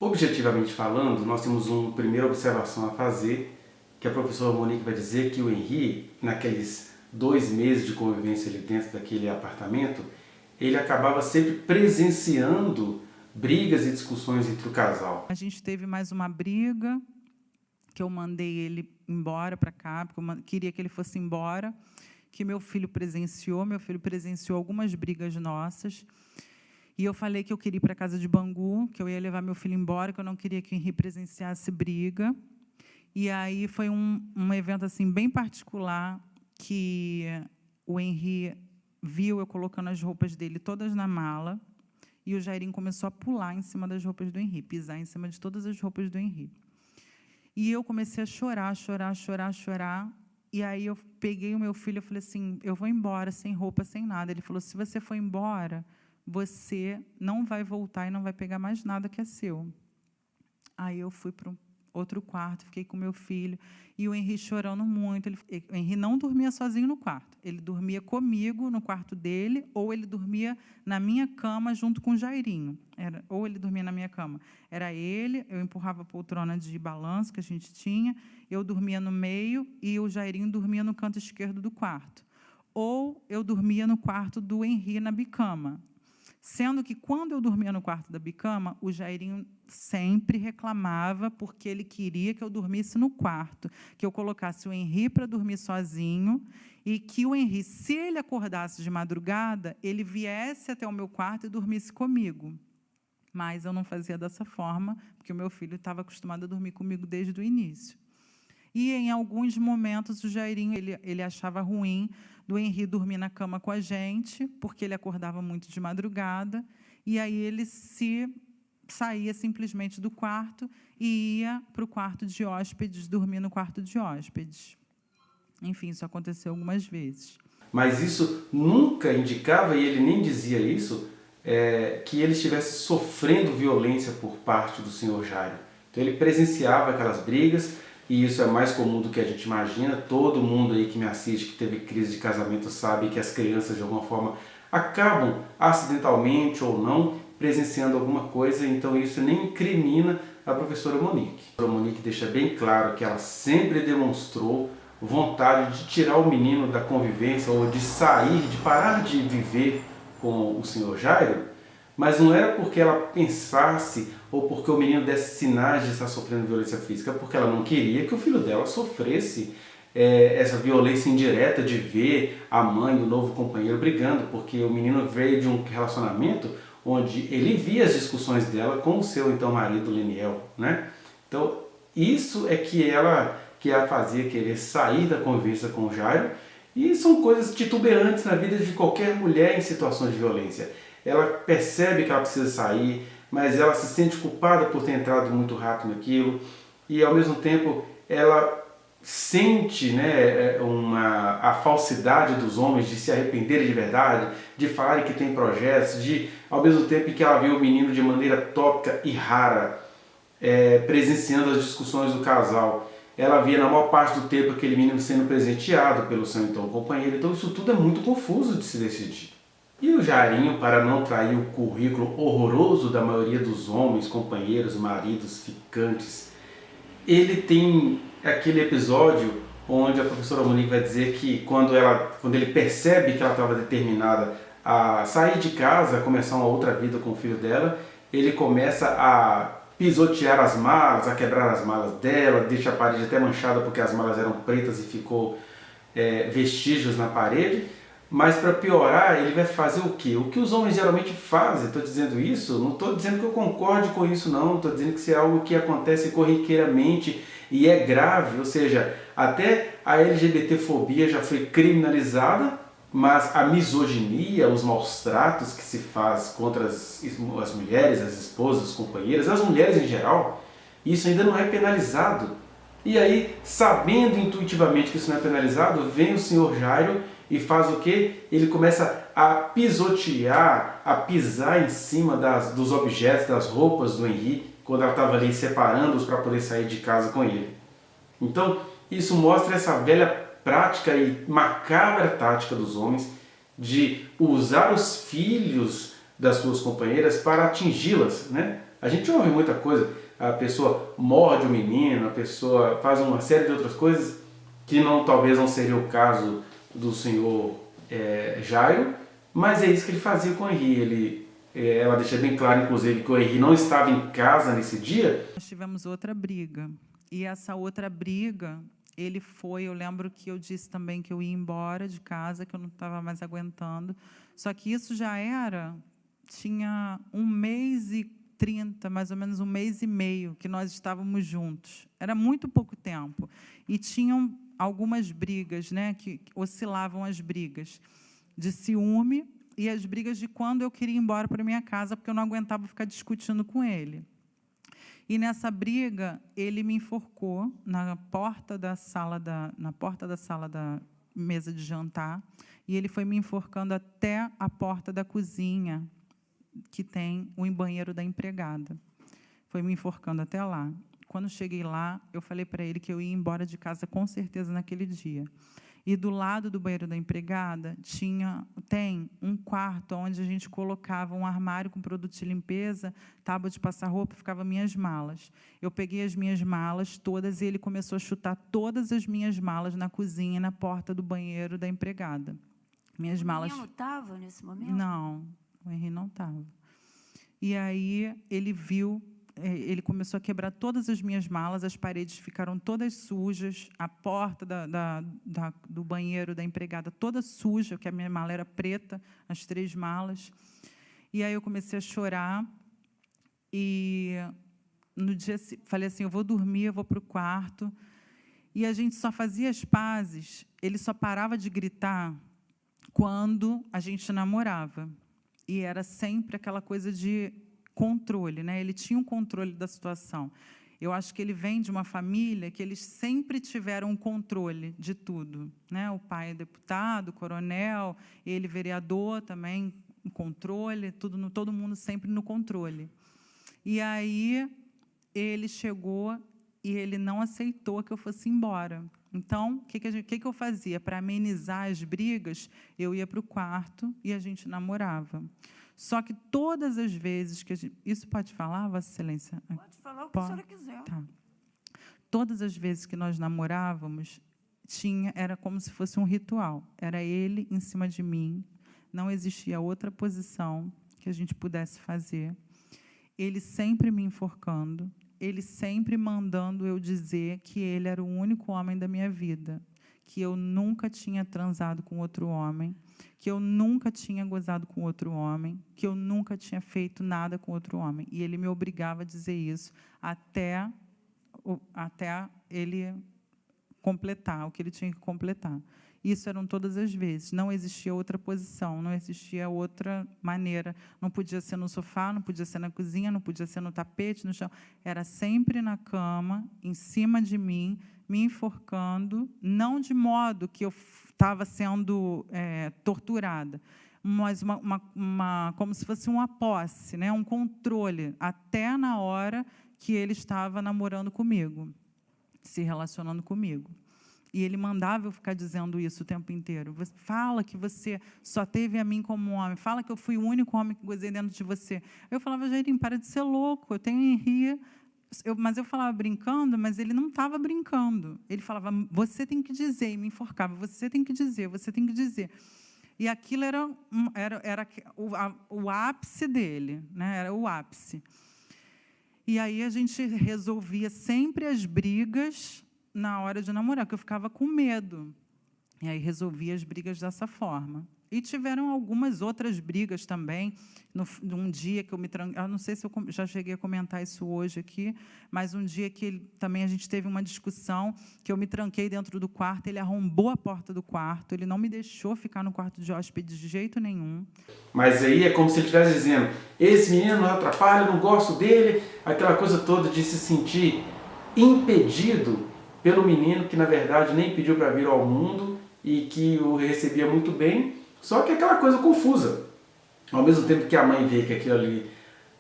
Objetivamente falando, nós temos uma primeira observação a fazer, que a professora Monique vai dizer que o Henri, naqueles 2 meses de convivência ali dentro daquele apartamento, ele acabava sempre presenciando brigas e discussões entre o casal. A gente teve mais uma briga, que eu mandei ele embora para cá, porque eu queria que ele fosse embora, que meu filho presenciou algumas brigas nossas, e eu falei que eu queria ir para a casa de Bangu, que eu ia levar meu filho embora, que eu não queria que o Henri presenciasse briga. E aí foi um evento assim bem particular, que o Henri viu eu colocando as roupas dele todas na mala, e o Jairinho começou a pular em cima das roupas do Henri, pisar em cima de todas as roupas do Henri. E eu comecei a chorar, e aí eu peguei o meu filho e falei assim, eu vou embora, sem roupa, sem nada. Ele falou, se você for embora, você não vai voltar e não vai pegar mais nada que é seu. Aí eu fui para outro quarto, fiquei com meu filho, e o Henri chorando muito. O Henri não dormia sozinho no quarto, ele dormia comigo no quarto dele, ou ele dormia na minha cama junto com o Jairinho. Ou ele dormia na minha cama. Era ele, eu empurrava a poltrona de balanço que a gente tinha, eu dormia no meio, e o Jairinho dormia no canto esquerdo do quarto. Ou eu dormia no quarto do Henri, na bicama. Sendo que, quando eu dormia no quarto da bicama, o Jairinho sempre reclamava porque ele queria que eu dormisse no quarto, que eu colocasse o Henri para dormir sozinho e que o Henri, se ele acordasse de madrugada, ele viesse até o meu quarto e dormisse comigo. Mas eu não fazia dessa forma, porque o meu filho estava acostumado a dormir comigo desde o início. E, em alguns momentos, o Jairinho ele achava ruim do Henri dormir na cama com a gente, porque ele acordava muito de madrugada, e aí ele saía simplesmente do quarto e ia para o quarto de hóspedes, dormir no quarto de hóspedes. Enfim, isso aconteceu algumas vezes. Mas isso nunca indicava, e ele nem dizia isso, que ele estivesse sofrendo violência por parte do senhor Jairo. Então ele presenciava aquelas brigas, e isso é mais comum do que a gente imagina. Todo mundo aí que me assiste, que teve crise de casamento, sabe que as crianças, de alguma forma, acabam, acidentalmente ou não, presenciando alguma coisa, então isso nem incrimina a professora Monique. A professora Monique deixa bem claro que ela sempre demonstrou vontade de tirar o menino da convivência, ou de sair, de parar de viver com o senhor Jairo, mas não era porque ela pensasse ou porque o menino desse sinais de estar sofrendo violência física, porque ela não queria que o filho dela sofresse essa violência indireta de ver a mãe e o novo companheiro brigando, porque o menino veio de um relacionamento onde ele via as discussões dela com o seu então marido Leniel, né? Então isso é que a fazia querer sair da convivência com o Jairo, e são coisas titubeantes na vida de qualquer mulher em situações de violência. Ela percebe que ela precisa sair, mas ela se sente culpada por ter entrado muito rápido naquilo, e ao mesmo tempo ela sente, né, a falsidade dos homens de se arrependerem de verdade, de falarem que tem projetos, de, ao mesmo tempo que ela vê o menino de maneira tópica e rara, presenciando as discussões do casal, ela via na maior parte do tempo aquele menino sendo presenteado pelo seu então companheiro. Então isso tudo é muito confuso de se decidir. E o Jairinho, para não trair o currículo horroroso da maioria dos homens, companheiros, maridos, ficantes, ele tem aquele episódio onde a professora Monique vai dizer que quando ele percebe que ela estava determinada a sair de casa, a começar uma outra vida com o filho dela, ele começa a pisotear as malas, a quebrar as malas dela, deixa a parede até manchada porque as malas eram pretas e ficou vestígios na parede. Mas para piorar, ele vai fazer o quê? O que os homens geralmente fazem. Estou dizendo isso, não estou dizendo que eu concorde com isso não, estou dizendo que isso é algo que acontece corriqueiramente e é grave, ou seja, até a LGBTfobia já foi criminalizada, mas a misoginia, os maus tratos que se faz contra as mulheres, as esposas, as companheiras, as mulheres em geral, isso ainda não é penalizado. E aí, sabendo intuitivamente que isso não é penalizado, vem o senhor Jairo e faz o quê? Ele começa a pisotear, a pisar em cima dos objetos, das roupas do Henri, quando ela estava ali separando-os para poder sair de casa com ele. Então, isso mostra essa velha prática e macabra tática dos homens de usar os filhos das suas companheiras para atingi-las, né? A gente ouve muita coisa, a pessoa morde o menino, a pessoa faz uma série de outras coisas que talvez não seria o caso do senhor Jairo, mas é isso que ele fazia com o Henri. Ela deixa bem claro, inclusive, que o Henri não estava em casa nesse dia. Nós tivemos outra briga, e essa outra briga, eu lembro que eu disse também que eu ia embora de casa, que eu não estava mais aguentando, só que isso tinha 1 mês e 30, mais ou menos 1 mês e meio, que nós estávamos juntos. Era muito pouco tempo. E tinham algumas brigas, né, que oscilavam as brigas de ciúme e as brigas de quando eu queria ir embora para minha casa, porque eu não aguentava ficar discutindo com ele. E nessa briga, ele me enforcou na porta da sala da mesa de jantar, e ele foi me enforcando até a porta da cozinha, que tem o banheiro da empregada. Foi me enforcando até lá. Quando cheguei lá, eu falei para ele que eu ia embora de casa com certeza naquele dia. E do lado do banheiro da empregada tem um quarto onde a gente colocava um armário com produto de limpeza, tábua de passar roupa, ficava minhas malas. Eu peguei as minhas malas todas e ele começou a chutar todas as minhas malas na cozinha, na porta do banheiro da empregada. Minhas malas. O menino estava nesse momento? Não, o Henri não estava. E aí ele começou a quebrar todas as minhas malas, as paredes ficaram todas sujas, a porta do banheiro da empregada toda suja, porque a minha mala era preta, as 3 malas. E aí eu comecei a chorar, e no dia falei assim, eu vou dormir, eu vou para o quarto. E a gente só fazia as pazes, ele só parava de gritar quando a gente namorava. E era sempre aquela coisa de controle, né? Ele tinha um controle da situação. Eu acho que ele vem de uma família que eles sempre tiveram um controle de tudo, né? O pai é deputado, coronel, ele vereador também, controle, todo mundo sempre no controle. E aí ele chegou e ele não aceitou que eu fosse embora. Então, o que eu fazia? Para amenizar as brigas, eu ia para o quarto e a gente namorava. Só que todas as vezes que a gente... Isso pode falar, Vossa Excelência? Pode falar o que a senhora quiser. Tá. Todas as vezes que nós namorávamos, era como se fosse um ritual. Era ele em cima de mim, não existia outra posição que a gente pudesse fazer. Ele sempre me enforcando, ele sempre mandando eu dizer que ele era o único homem da minha vida, que eu nunca tinha transado com outro homem, que eu nunca tinha gozado com outro homem, que eu nunca tinha feito nada com outro homem. E ele me obrigava a dizer isso até ele completar o que ele tinha que completar. Isso eram todas as vezes. Não existia outra posição, não existia outra maneira. Não podia ser no sofá, não podia ser na cozinha, não podia ser no tapete, no chão. Era sempre na cama, em cima de mim, me enforcando, não de modo que eu estava sendo torturada, mas como se fosse uma posse, né? Um controle, até na hora que ele estava namorando comigo, se relacionando comigo. E ele mandava eu ficar dizendo isso o tempo inteiro. Fala que você só teve a mim como homem. Fala que eu fui o único homem que gozei dentro de você. Eu falava, Jairinho, para de ser louco. Eu tenho Henri. Mas eu falava brincando, mas ele não estava brincando. Ele falava, você tem que dizer. E me enforcava. Você tem que dizer, você tem que dizer. E aquilo era o ápice dele, né? Era o ápice. E aí a gente resolvia sempre as brigas na hora de namorar, porque eu ficava com medo. E aí resolvia as brigas dessa forma. E tiveram algumas outras brigas também. Num dia que eu me tranquei, não sei se eu já cheguei a comentar isso hoje aqui, mas um dia que também a gente teve uma discussão, que eu me tranquei dentro do quarto, ele arrombou a porta do quarto, ele não me deixou ficar no quarto de hóspede de jeito nenhum. Mas aí é como se ele estivesse dizendo, esse menino não atrapalha, eu não gosto dele, aquela coisa toda de se sentir impedido pelo menino que, na verdade, nem pediu para vir ao mundo e que o recebia muito bem, só que aquela coisa confusa. Ao mesmo tempo que a mãe vê que aquilo ali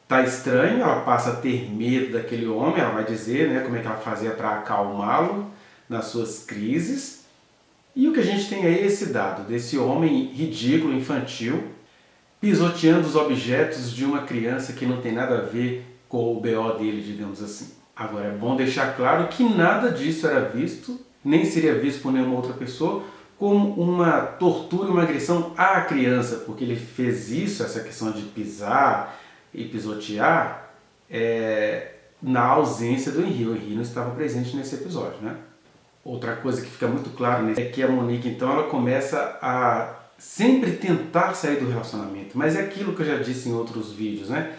está estranho, ela passa a ter medo daquele homem, ela vai dizer, né, como é que ela fazia para acalmá-lo nas suas crises. E o que a gente tem aí é esse dado, desse homem ridículo, infantil, pisoteando os objetos de uma criança que não tem nada a ver com o BO dele, digamos assim. Agora, é bom deixar claro que nada disso era visto, nem seria visto por nenhuma outra pessoa, como uma tortura e uma agressão à criança, porque ele fez isso, essa questão de pisar e pisotear, na ausência do Henri. O Henri não estava presente nesse episódio, né? Outra coisa que fica muito claro é que a Monique, então, ela começa a sempre tentar sair do relacionamento, mas é aquilo que eu já disse em outros vídeos, né?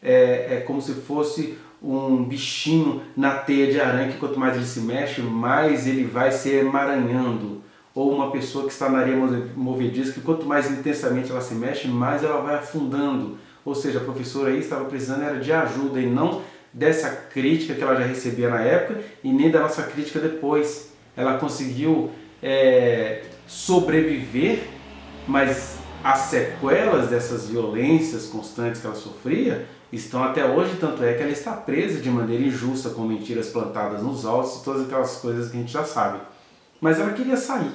É como se fosse um bichinho na teia de aranha que quanto mais ele se mexe, mais ele vai se emaranhando. Ou uma pessoa que está na areia movediça, que quanto mais intensamente ela se mexe, mais ela vai afundando. Ou seja, a professora aí estava precisando era de ajuda e não dessa crítica que ela já recebia na época e nem da nossa crítica depois. Ela conseguiu sobreviver, mas as sequelas dessas violências constantes que ela sofria estão até hoje, tanto é que ela está presa de maneira injusta, com mentiras plantadas nos autos e todas aquelas coisas que a gente já sabe. Mas ela queria sair,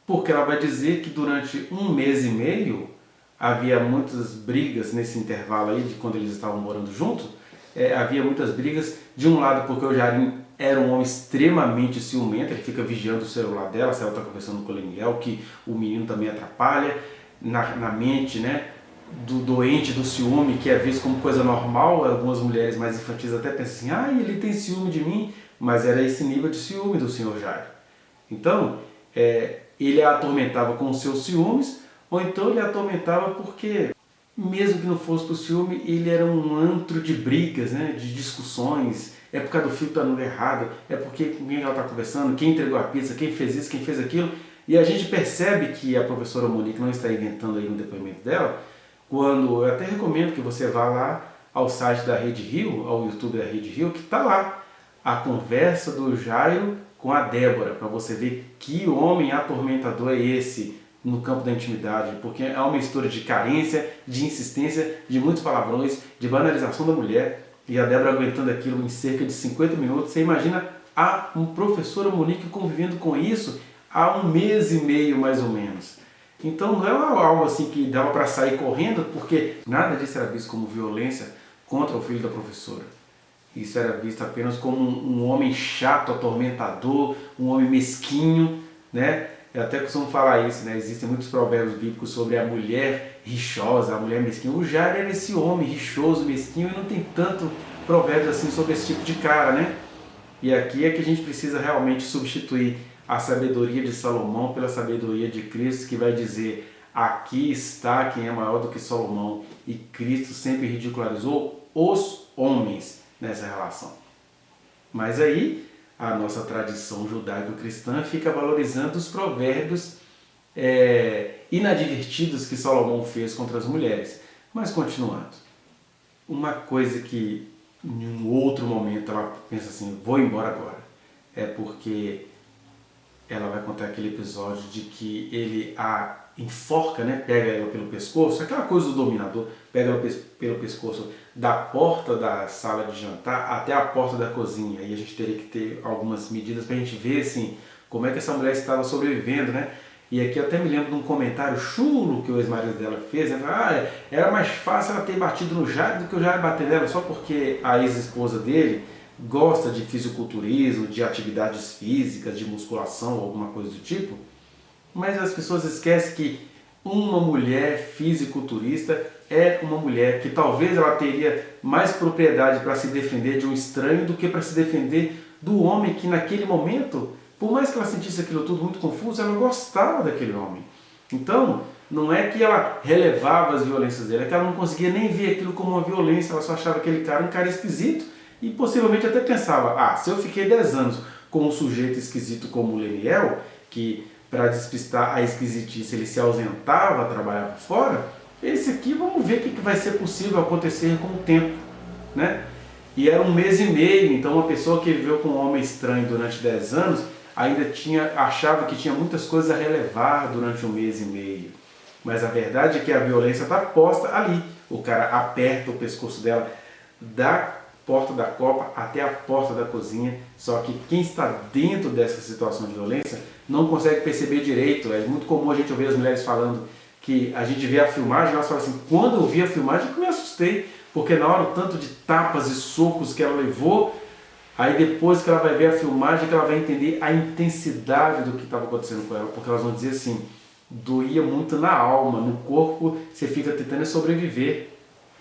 porque ela vai dizer que durante 1 mês e meio havia muitas brigas nesse intervalo aí, de quando eles estavam morando juntos, havia muitas brigas, de um lado porque o Jarim era um homem extremamente ciumento, ele fica vigiando o celular dela, se ela está conversando com o Leniel, que o menino também atrapalha, na mente, né, do doente do ciúme, que é visto como coisa normal. Algumas mulheres mais infantis até pensam assim, ele tem ciúme de mim, mas era esse nível de ciúme do Sr. Jairo. Então, ele a atormentava com os seus ciúmes, ou então ele a atormentava porque, mesmo que não fosse por ciúme, ele era um antro de brigas, né, de discussões. É por causa do filho que está no errado, é porque com quem ela está conversando, quem entregou a pizza, quem fez isso, quem fez aquilo. E a gente percebe que a professora Monique não está inventando aí no depoimento dela, quando eu até recomendo que você vá lá ao site da Rede Rio, ao YouTube da Rede Rio, que está lá a conversa do Jairo com a Débora, para você ver que homem atormentador é esse no campo da intimidade, porque é uma história de carência, de insistência, de muitos palavrões, de banalização da mulher, e a Débora aguentando aquilo em cerca de 50 minutos. Você imagina a professora Monique convivendo com isso há 1 mês e meio, mais ou menos. Então não é algo assim que dava para sair correndo, porque nada disso era visto como violência contra o filho da professora. Isso era visto apenas como um homem chato, atormentador, um homem mesquinho, né? Eu até costumo falar isso, né? Existem muitos provérbios bíblicos sobre a mulher rixosa, a mulher mesquinha. O Jairo era esse homem rixoso, mesquinho, e não tem tanto provérbios assim sobre esse tipo de cara, né? E aqui é que a gente precisa realmente substituir a sabedoria de Salomão pela sabedoria de Cristo, que vai dizer: aqui está quem é maior do que Salomão. E Cristo sempre ridicularizou os homens nessa relação. Mas aí a nossa tradição judaico-cristã fica valorizando os provérbios inadvertidos que Salomão fez contra as mulheres. Mas continuando, uma coisa que em um outro momento ela pensa assim: vou embora agora, é porque ela vai contar aquele episódio de que ele a enforca, né? Pega ela pelo pescoço, aquela coisa do dominador, pega ela pelo pescoço da porta da sala de jantar até a porta da cozinha. Aí a gente teria que ter algumas medidas para a gente ver assim, como é que essa mulher estava sobrevivendo, né? E aqui eu até me lembro de um comentário chulo que o ex-marido dela fez, né? Era mais fácil ela ter batido no Jairo do que o Jairo bater nela, só porque a ex-esposa dele gosta de fisiculturismo, de atividades físicas, de musculação, alguma coisa do tipo. Mas as pessoas esquecem que uma mulher fisiculturista é uma mulher que talvez ela teria mais propriedade para se defender de um estranho do que para se defender do homem que naquele momento, por mais que ela sentisse aquilo tudo muito confuso, ela gostava daquele homem. Então, não é que ela relevava as violências dele, é que ela não conseguia nem ver aquilo como uma violência, ela só achava aquele cara um cara esquisito e possivelmente até pensava: se eu fiquei 10 anos com um sujeito esquisito como o Leniel, que para despistar a esquisitice ele se ausentava, trabalhava fora, esse aqui vamos ver o que vai ser possível acontecer com o tempo, né? E era 1 mês e meio, então uma pessoa que viveu com um homem estranho durante 10 anos ainda achava que tinha muitas coisas a relevar durante 1 mês e meio. Mas a verdade é que a violência está posta ali. O cara aperta o pescoço dela da porta da copa até a porta da cozinha, só que quem está dentro dessa situação de violência não consegue perceber direito. É muito comum a gente ouvir as mulheres falando que a gente vê a filmagem e elas falam assim: quando eu vi a filmagem eu me assustei, Porque na hora o tanto de tapas e socos que ela levou, aí depois que ela vai ver a filmagem, que ela vai entender a intensidade do que estava acontecendo com ela, porque elas vão dizer assim, doía muito na alma, no corpo você fica tentando sobreviver,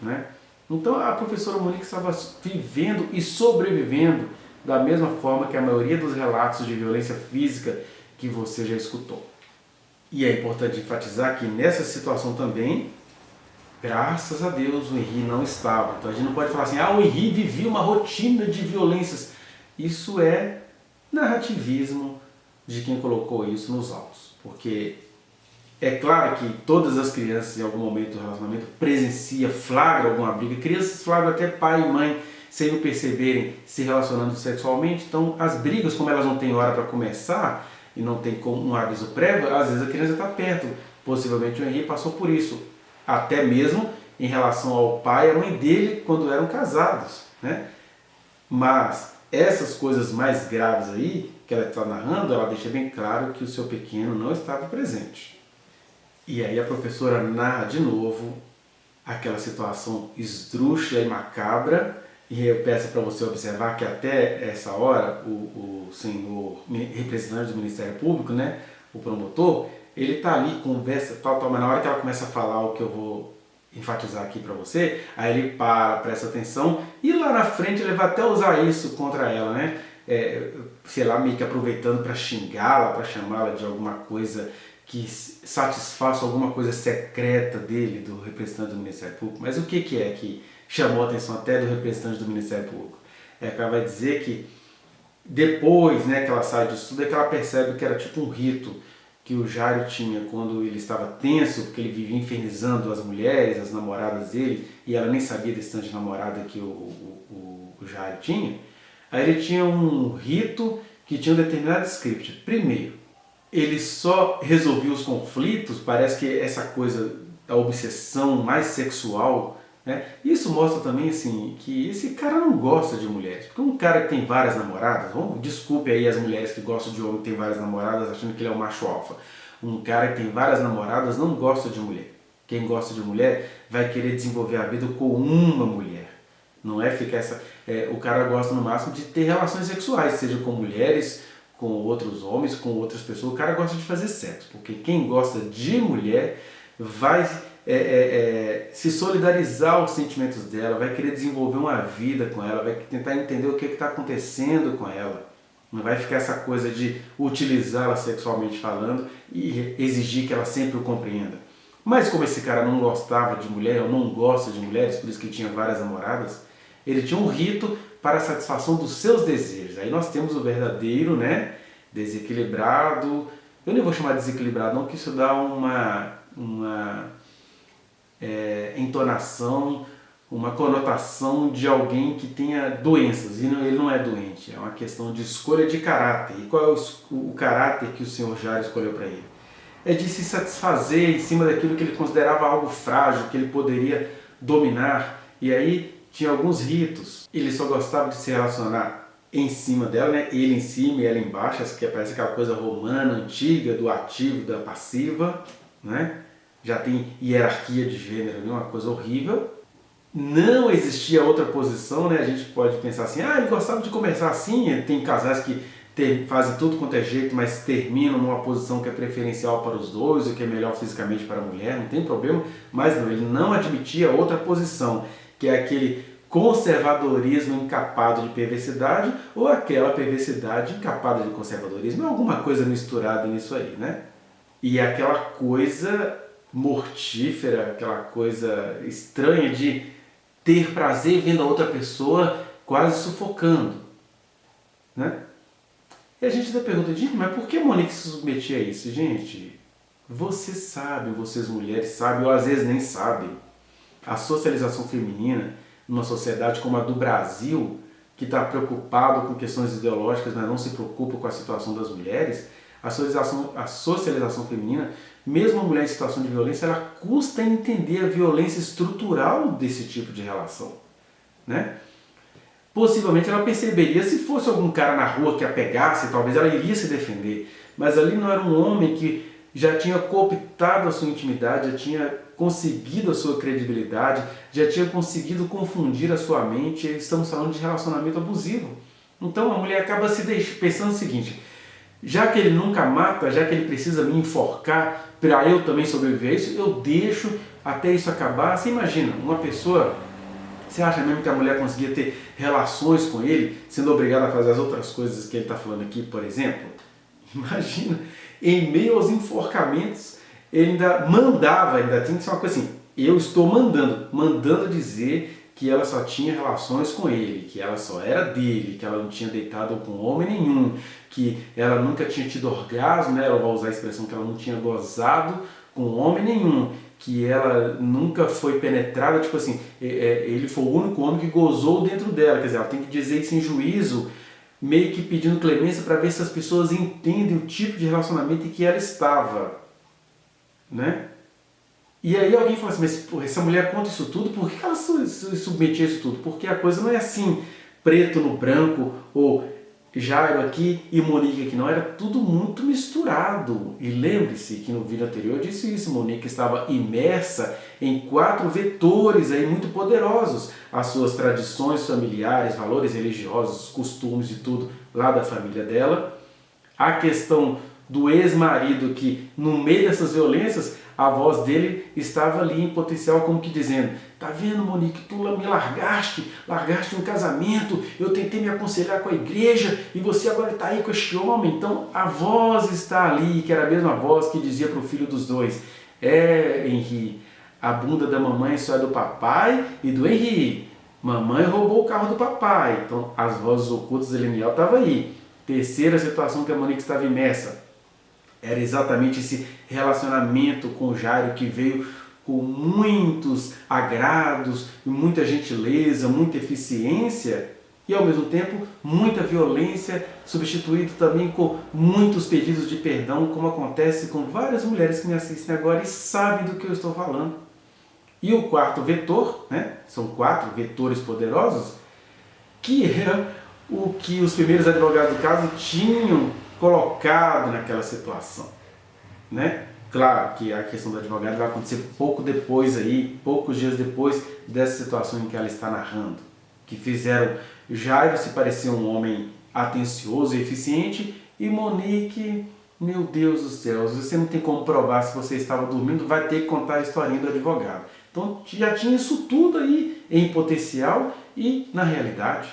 né? Então a professora Monique estava vivendo e sobrevivendo da mesma forma que a maioria dos relatos de violência física que você já escutou. E é importante enfatizar que nessa situação também, graças a Deus, o Henri não estava. Então a gente não pode falar assim, o Henri vivia uma rotina de violências. Isso é narrativismo de quem colocou isso nos autos. Porque é claro que todas as crianças em algum momento do relacionamento presenciam, flagram alguma briga. Crianças flagram até pai e mãe sem não perceberem se relacionando sexualmente. Então as brigas, como elas não têm hora para começar e não tem um aviso prévio, às vezes a criança está perto. Possivelmente o Henri passou por isso. Até mesmo em relação ao pai e à mãe dele quando eram casados, né? Mas essas coisas mais graves aí, que ela está narrando, ela deixa bem claro que o seu pequeno não estava presente. E aí a professora narra de novo aquela situação esdrúxula e macabra, e eu peço para você observar que até essa hora o senhor representante do Ministério Público, né, o promotor, ele está ali, conversa, tal, mas na hora que ela começa a falar o que eu vou enfatizar aqui para você, aí ele presta atenção, e lá na frente ele vai até usar isso contra ela, né? Sei lá, meio que aproveitando para xingá-la, para chamá-la de alguma coisa que satisfaça alguma coisa secreta dele, do representante do Ministério Público. Mas o que é que chamou a atenção até do representante do Ministério Público? É que ela vai dizer que depois, né, que ela sai disso tudo, é que ela percebe que era tipo um rito que o Jário tinha quando ele estava tenso, porque ele vivia infernizando as mulheres, as namoradas dele, e ela nem sabia desse tanto de namorada que o Jário tinha. Aí ele tinha um rito que tinha um determinado script. Primeiro, ele só resolvia os conflitos, parece que essa coisa da obsessão mais sexual, né? Isso mostra também assim, que esse cara não gosta de mulheres. Porque um cara que tem várias namoradas, desculpe aí as mulheres que gostam de homem que tem várias namoradas achando que ele é um macho alfa. Um cara que tem várias namoradas não gosta de mulher. Quem gosta de mulher vai querer desenvolver a vida com uma mulher. Não é ficar o cara gosta no máximo de ter relações sexuais, seja com mulheres, com outros homens, com outras pessoas. O cara gosta de fazer sexo, porque quem gosta de mulher vai se solidarizar aos sentimentos dela, vai querer desenvolver uma vida com ela, vai tentar entender o que está acontecendo com ela. Não vai ficar essa coisa de utilizá-la sexualmente falando e exigir que ela sempre o compreenda. Mas como esse cara não gostava de mulher, ou não gosta de mulheres, por isso que ele tinha várias namoradas, ele tinha um rito para a satisfação dos seus desejos. Aí nós temos o verdadeiro, né, desequilibrado. Eu nem vou chamar de desequilibrado não, que isso dá uma entonação, uma conotação de alguém que tenha doenças, e ele não é doente, é uma questão de escolha de caráter. E qual é o caráter que o senhor Jário escolheu para ele? É de se satisfazer em cima daquilo que ele considerava algo frágil, que ele poderia dominar. E aí tinha alguns ritos, ele só gostava de se relacionar em cima dela, né? Ele em cima e ela embaixo, que parece aquela coisa romana, antiga, do ativo, da passiva, né? Já tem hierarquia de gênero, né? Uma coisa horrível. Não existia outra posição, né? A gente pode pensar assim, ele gostava de começar assim, tem casais que fazem tudo quanto é jeito, mas terminam numa posição que é preferencial para os dois, o que é melhor fisicamente para a mulher, não tem problema, mas não, ele não admitia outra posição, que é aquele conservadorismo encapado de perversidade ou aquela perversidade encapada de conservadorismo, alguma coisa misturada nisso aí, né? E aquela coisa mortífera, aquela coisa estranha de ter prazer vendo a outra pessoa quase sufocando, né? E a gente ainda pergunta, gente, mas por que Monique se submetia a isso? Gente, você sabe, vocês mulheres sabem, ou às vezes nem sabem, a socialização feminina numa sociedade como a do Brasil, que está preocupado com questões ideológicas, mas não se preocupa com a situação das mulheres, a socialização feminina, mesmo a mulher em situação de violência, ela custa entender a violência estrutural desse tipo de relação, né? Possivelmente ela perceberia se fosse algum cara na rua que a pegasse, talvez ela iria se defender, mas ali não era um homem que já tinha cooptado a sua intimidade, já tinha conseguido a sua credibilidade, já tinha conseguido confundir a sua mente. Estamos falando de relacionamento abusivo. Então a mulher acaba pensando o seguinte: já que ele nunca mata, já que ele precisa me enforcar para eu também sobreviver a isso, eu deixo até isso acabar. Você imagina, uma pessoa, você acha mesmo que a mulher conseguia ter relações com ele, sendo obrigada a fazer as outras coisas que ele está falando aqui, por exemplo? Imagina, em meio aos enforcamentos, ele ainda mandava, ainda tinha que ser uma coisa assim: eu estou mandando dizer que ela só tinha relações com ele, que ela só era dele, que ela não tinha deitado com homem nenhum, que ela nunca tinha tido orgasmo, né? Ela vai usar a expressão que ela não tinha gozado com homem nenhum, que ela nunca foi penetrada, tipo assim, ele foi o único homem que gozou dentro dela. Quer dizer, ela tem que dizer isso em juízo, meio que pedindo clemência para ver se as pessoas entendem o tipo de relacionamento em que ela estava, né? E aí alguém fala assim: mas porra, essa mulher conta isso tudo, por que ela se submetia a isso tudo? Porque a coisa não é assim, preto no branco, ou Jairo aqui e Monique aqui, não, era tudo muito misturado. E lembre-se que no vídeo anterior eu disse isso: Monique estava imersa em 4 vetores aí muito poderosos: as suas tradições familiares, valores religiosos, costumes e tudo lá da família dela, a questão do ex-marido, que no meio dessas violências a voz dele estava ali em potencial, como que dizendo: tá vendo, Monique, tu me largaste um casamento, eu tentei me aconselhar com a igreja e você agora está aí com este homem. Então a voz está ali, que era a mesma voz que dizia para o filho dos dois: Henri, a bunda da mamãe só é do papai e do Henri, mamãe roubou o carro do papai. Então as vozes ocultas de Leniel estavam aí. Terceira situação que a Monique estava imersa era exatamente esse relacionamento com o Jairo, que veio com muitos agrados, muita gentileza, muita eficiência e ao mesmo tempo muita violência, substituído também com muitos pedidos de perdão, como acontece com várias mulheres que me assistem agora e sabem do que eu estou falando. E o quarto vetor, né? São 4 vetores poderosos, que era o que os primeiros advogados do caso tinham colocado naquela situação, né? Claro que a questão do advogado vai acontecer pouco depois aí, poucos dias depois dessa situação em que ela está narrando, que fizeram Jairo se parecer um homem atencioso e eficiente, e Monique, meu Deus do céu, você não tem como provar se você estava dormindo, vai ter que contar a historinha do advogado. Então já tinha isso tudo aí em potencial e na realidade.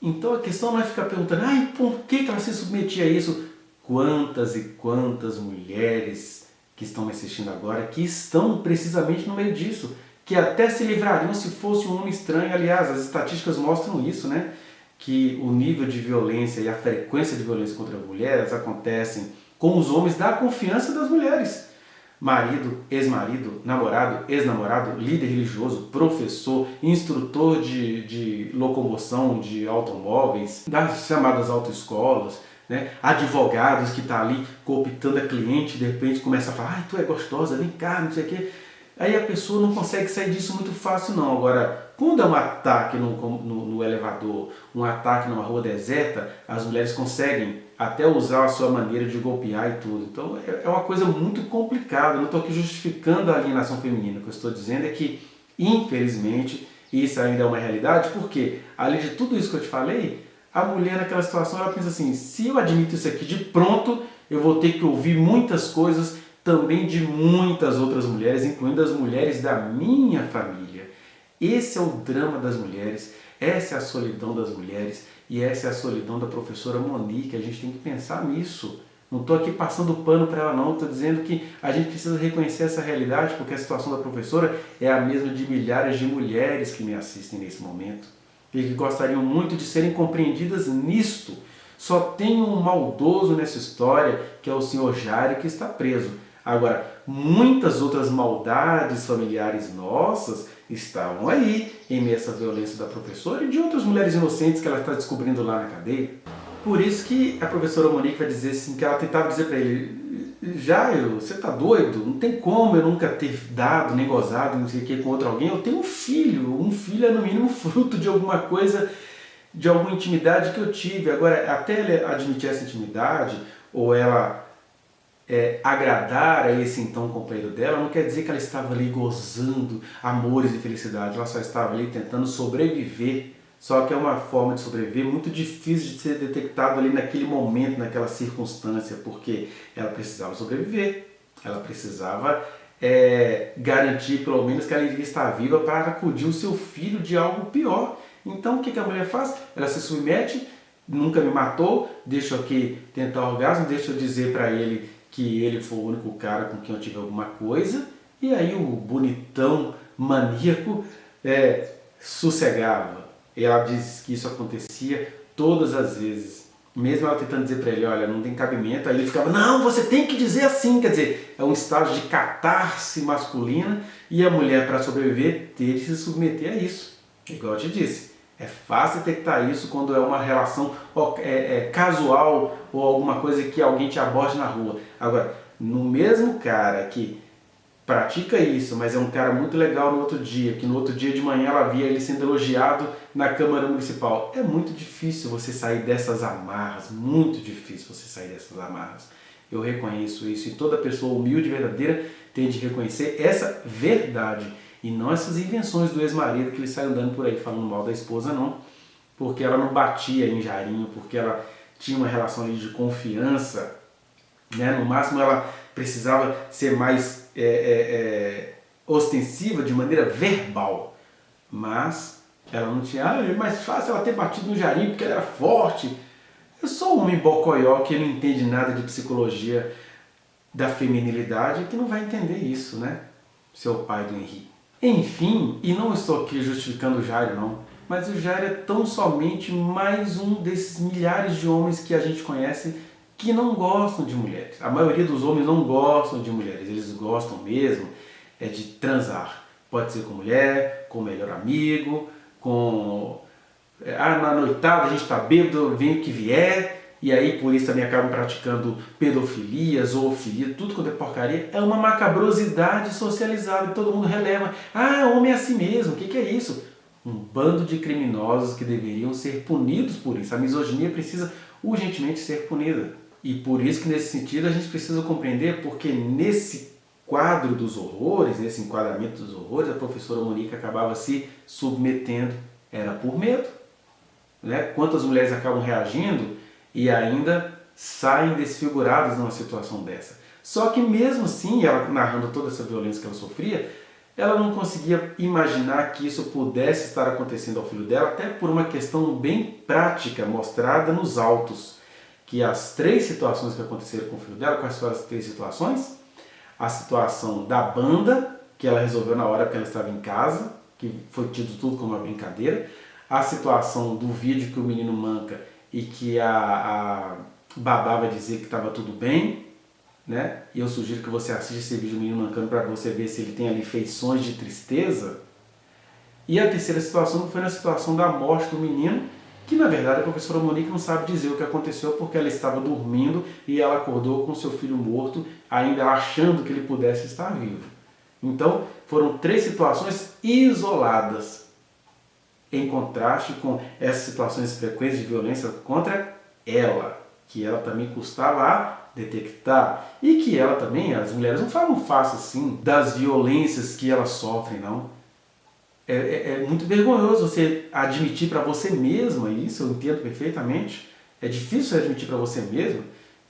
Então a questão não é ficar perguntando: ai, por que ela se submetia a isso? Quantas e quantas mulheres que estão me assistindo agora, que estão precisamente no meio disso, que até se livrariam se fosse um homem estranho. Aliás, as estatísticas mostram isso, né? Que o nível de violência e a frequência de violência contra mulheres acontecem com os homens da confiança das mulheres. Marido, ex-marido, namorado, ex-namorado, líder religioso, professor, instrutor de locomoção de automóveis, das chamadas autoescolas, né? Advogados que está ali cooptando a cliente, de repente começa a falar: ai, tu é gostosa, vem cá, não sei o quê. Aí a pessoa não consegue sair disso muito fácil não. Agora, quando é um ataque no elevador, um ataque numa rua deserta, as mulheres conseguem até usar a sua maneira de golpear e tudo. Então é uma coisa muito complicada. Eu não estou aqui justificando a alienação feminina. O que eu estou dizendo é que, infelizmente, isso ainda é uma realidade, porque, além de tudo isso que eu te falei, a mulher naquela situação ela pensa assim: se eu admito isso aqui de pronto, eu vou ter que ouvir muitas coisas também de muitas outras mulheres, incluindo as mulheres da minha família. Esse é o drama das mulheres, essa é a solidão das mulheres e essa é a solidão da professora Monique. A gente tem que pensar nisso. Não estou aqui passando pano para ela não, estou dizendo que a gente precisa reconhecer essa realidade, porque a situação da professora é a mesma de milhares de mulheres que me assistem nesse momento e que gostariam muito de serem compreendidas nisto. Só tem um maldoso nessa história, que é o senhor Jairo, que está preso. Agora, muitas outras maldades familiares nossas estavam aí, em meio a essa violência da professora e de outras mulheres inocentes que ela está descobrindo lá na cadeia. Por isso que a professora Monique vai dizer assim, que ela tentava dizer para ele: Jairo, você tá doido? Não tem como eu nunca ter dado, nem gozado, não sei o que, com outro alguém. Eu tenho um filho é no mínimo fruto de alguma coisa, de alguma intimidade que eu tive. Agora, até ela admitir essa intimidade, ou ela agradar a esse então companheiro dela, não quer dizer que ela estava ali gozando amores e felicidade, ela só estava ali tentando sobreviver. Só que é uma forma de sobreviver muito difícil de ser detectado ali naquele momento, naquela circunstância, porque ela precisava sobreviver, ela precisava garantir pelo menos que ela iria estar viva para acudir o seu filho de algo pior. Então o que a mulher faz? Ela se submete, nunca me matou, deixa eu aqui tentar orgasmo, deixa eu dizer para ele que ele foi o único cara com quem eu tive alguma coisa, e aí o bonitão maníaco sossegava. Ela diz que isso acontecia todas as vezes. Mesmo ela tentando dizer para ele, olha, não tem cabimento, aí ele ficava, não, você tem que dizer assim. Quer dizer, é um estágio de catarse masculina e a mulher, para sobreviver, ter de se submeter a isso. Igual eu te disse, é fácil detectar isso quando é uma relação casual ou alguma coisa que alguém te aborde na rua. Agora, no mesmo cara que pratica isso, mas é um cara muito legal no outro dia, que no outro dia de manhã ela via ele sendo elogiado na Câmara Municipal. É muito difícil você sair dessas amarras, muito difícil você sair dessas amarras. Eu reconheço isso e toda pessoa humilde e verdadeira tem de reconhecer essa verdade e não essas invenções do ex-marido que ele sai andando por aí falando mal da esposa, não. Porque ela não batia em Jairinho, porque ela tinha uma relação ali de confiança, né? No máximo ela precisava ser mais ostensiva de maneira verbal, mas ela não tinha, é mais fácil ela ter batido no Jairinho porque ela era forte. Eu sou um homem bocoió que não entende nada de psicologia da feminilidade que não vai entender isso, né? Seu pai do Henrique. Enfim, e não estou aqui justificando o Jairo não, mas o Jairo é tão somente mais um desses milhares de homens que a gente conhece que não gostam de mulheres. A maioria dos homens não gostam de mulheres, eles gostam mesmo de transar. Pode ser com mulher, com o melhor amigo, com... na noitada a gente está bêbado, vem o que vier, e aí por isso também acabam praticando pedofilia, zoofilia, tudo quanto é porcaria. É uma macabrosidade socializada, todo mundo releva. Ah, homem é assim mesmo, o que é isso? Um bando de criminosos que deveriam ser punidos por isso. A misoginia precisa urgentemente ser punida. E por isso que nesse sentido a gente precisa compreender porque nesse quadro dos horrores, nesse enquadramento dos horrores, a professora Monique acabava se submetendo. Era por medo. Né? Quantas mulheres acabam reagindo e ainda saem desfiguradas numa situação dessa. Só que mesmo assim, ela narrando toda essa violência que ela sofria, ela não conseguia imaginar que isso pudesse estar acontecendo ao filho dela, até por uma questão bem prática mostrada nos autos. Que as 3 situações que aconteceram com o filho dela, quais foram as 3 situações? A situação da banda, que ela resolveu na hora que ela estava em casa, que foi tido tudo como uma brincadeira. A situação do vídeo que o menino manca e que a babá vai dizer que estava tudo bem, né? E eu sugiro que você assista esse vídeo do menino mancando para você ver se ele tem ali feições de tristeza. E a terceira situação foi na situação da morte do menino, que na verdade a professora Monique não sabe dizer o que aconteceu porque ela estava dormindo e ela acordou com seu filho morto, ainda achando que ele pudesse estar vivo. Então foram 3 situações isoladas, em contraste com essas situações frequentes de violência contra ela, que ela também custava a detectar e que ela também, as mulheres não falam fácil assim das violências que elas sofrem, não. É muito vergonhoso você admitir para você mesma isso, eu entendo perfeitamente. É difícil admitir para você mesma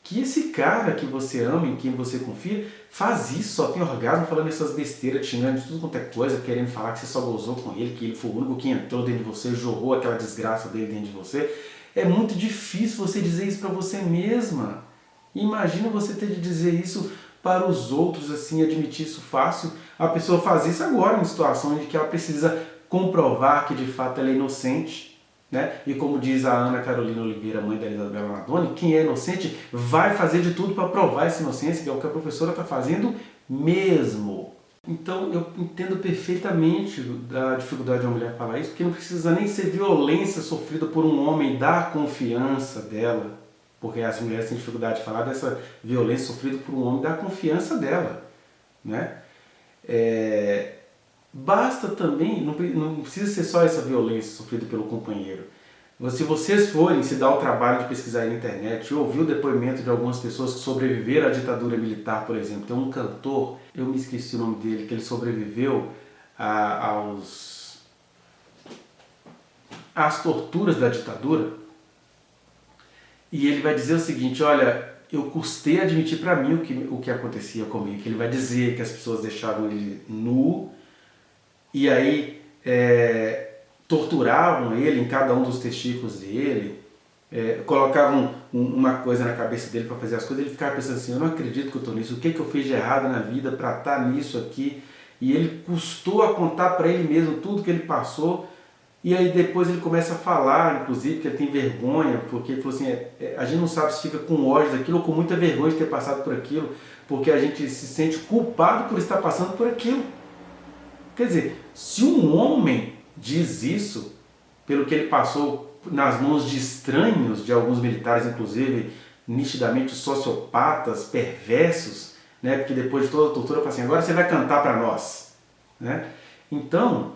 que esse cara que você ama, em quem você confia, faz isso, só tem orgasmo falando essas besteiras, xingando de tudo quanto é coisa, querendo falar que você só gozou com ele, que ele foi o único que entrou dentro de você, jogou aquela desgraça dele dentro de você. É muito difícil você dizer isso para você mesma. Imagina você ter de dizer isso para os outros, assim, admitir isso fácil. A pessoa faz isso agora, em situação de que ela precisa comprovar que de fato ela é inocente, né? E como diz a Ana Carolina Oliveira, mãe da Isabela Nadoni, quem é inocente vai fazer de tudo para provar essa inocência, que é o que a professora está fazendo mesmo. Então eu entendo perfeitamente da dificuldade de uma mulher falar isso, porque não precisa nem ser violência sofrida por um homem da confiança dela, porque as mulheres têm dificuldade de falar dessa violência sofrida por um homem da confiança dela, né? Basta também, não precisa ser só essa violência sofrida pelo companheiro, Se vocês forem se dar o trabalho de pesquisar aí na internet, ouvir o depoimento de algumas pessoas que sobreviveram à ditadura militar, por exemplo. Tem um cantor, eu me esqueci o nome dele, que ele sobreviveu às torturas da ditadura. E ele vai dizer o seguinte, olha, eu custei admitir para mim o que acontecia comigo. Que ele vai dizer que as pessoas deixavam ele nu e aí torturavam ele em cada um dos testículos dele, colocavam uma coisa na cabeça dele para fazer as coisas, ele ficava pensando assim, eu não acredito que eu estou nisso, o que eu fiz de errado na vida para estar nisso aqui? E ele custou a contar para ele mesmo tudo que ele passou, e aí depois ele começa a falar, inclusive, que ele tem vergonha, porque ele falou assim, a gente não sabe se fica com ódio daquilo ou com muita vergonha de ter passado por aquilo, porque a gente se sente culpado por estar passando por aquilo. Quer dizer, se um homem diz isso, pelo que ele passou nas mãos de estranhos, de alguns militares, inclusive, nitidamente sociopatas, perversos, né? Porque depois de toda a tortura, fala assim, agora você vai cantar para nós. Né? Então,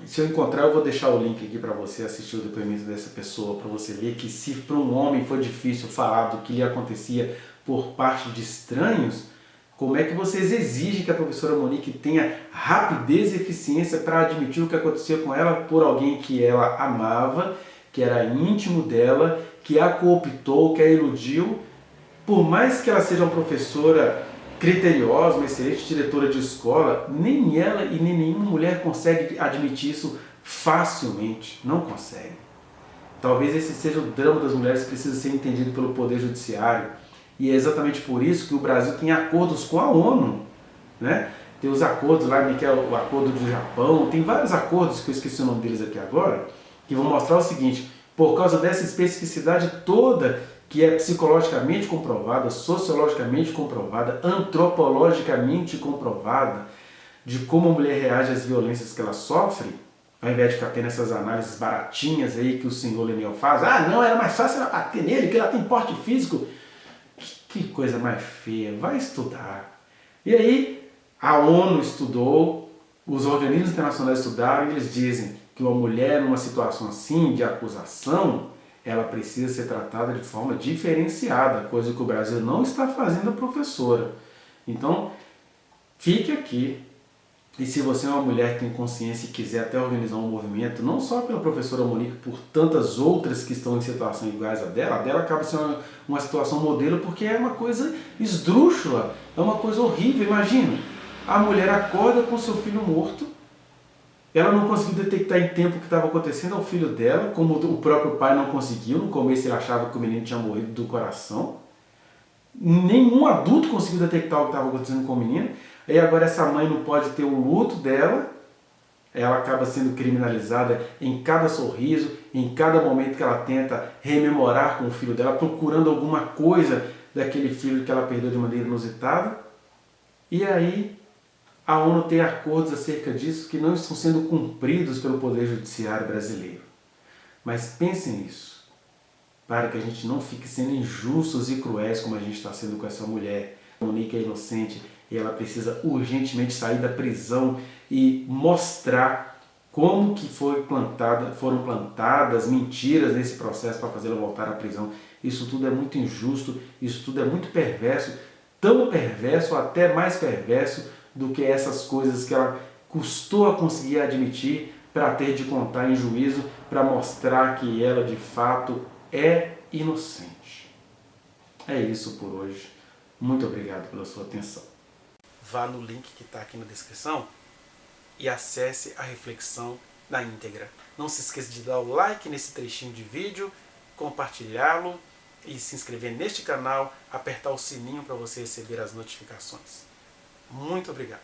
se eu encontrar, eu vou deixar o link aqui para você assistir o depoimento dessa pessoa, para você ver que se para um homem foi difícil falar do que lhe acontecia por parte de estranhos, como é que vocês exigem que a professora Monique tenha rapidez e eficiência para admitir o que aconteceu com ela por alguém que ela amava, que era íntimo dela, que a cooptou, que a iludiu, por mais que ela seja uma professora criteriosa, uma excelente diretora de escola, nem ela e nem nenhuma mulher consegue admitir isso facilmente, não consegue. Talvez esse seja o drama das mulheres que precisa ser entendido pelo Poder Judiciário. E é exatamente por isso que o Brasil tem acordos com a ONU. Né? Tem os acordos lá, que é o acordo do Japão, tem vários acordos, que eu esqueci o nome deles aqui agora, que vão mostrar o seguinte, por causa dessa especificidade toda, que é psicologicamente comprovada, sociologicamente comprovada, antropologicamente comprovada, de como a mulher reage às violências que ela sofre, ao invés de ficar tendo essas análises baratinhas aí que o senhor Leniel faz, não, era mais fácil ela bater nele, que ela tem porte físico. Que coisa mais feia, vai estudar. E aí, a ONU estudou, os organismos internacionais estudaram e eles dizem que uma mulher numa situação assim, de acusação, ela precisa ser tratada de forma diferenciada, coisa que o Brasil não está fazendo a professora. Então, fique aqui. E se você é uma mulher que tem consciência e quiser até organizar um movimento, não só pela professora Monique, por tantas outras que estão em situação iguais a dela acaba sendo uma situação modelo porque é uma coisa esdrúxula, é uma coisa horrível. Imagina, a mulher acorda com seu filho morto, ela não conseguiu detectar em tempo o que estava acontecendo ao filho dela, como o próprio pai não conseguiu, no começo ele achava que o menino tinha morrido do coração, nenhum adulto conseguiu detectar o que estava acontecendo com o menino. E agora essa mãe não pode ter o luto dela, ela acaba sendo criminalizada em cada sorriso, em cada momento que ela tenta rememorar com o filho dela, procurando alguma coisa daquele filho que ela perdeu de maneira inusitada. E aí a ONU tem acordos acerca disso que não estão sendo cumpridos pelo Poder Judiciário brasileiro. Mas pensem nisso, para que a gente não fique sendo injustos e cruéis como a gente está sendo com essa mulher. A Monique é inocente e ela precisa urgentemente sair da prisão e mostrar como que foram plantadas mentiras nesse processo para fazê-la voltar à prisão. Isso tudo é muito injusto, isso tudo é muito perverso, tão perverso, até mais perverso do que essas coisas que ela custou a conseguir admitir para ter de contar em juízo, para mostrar que ela de fato é inocente. É isso por hoje. Muito obrigado pela sua atenção. Vá no link que está aqui na descrição e acesse a reflexão na íntegra. Não se esqueça de dar o like nesse trechinho de vídeo, compartilhá-lo e se inscrever neste canal, apertar o sininho para você receber as notificações. Muito obrigado.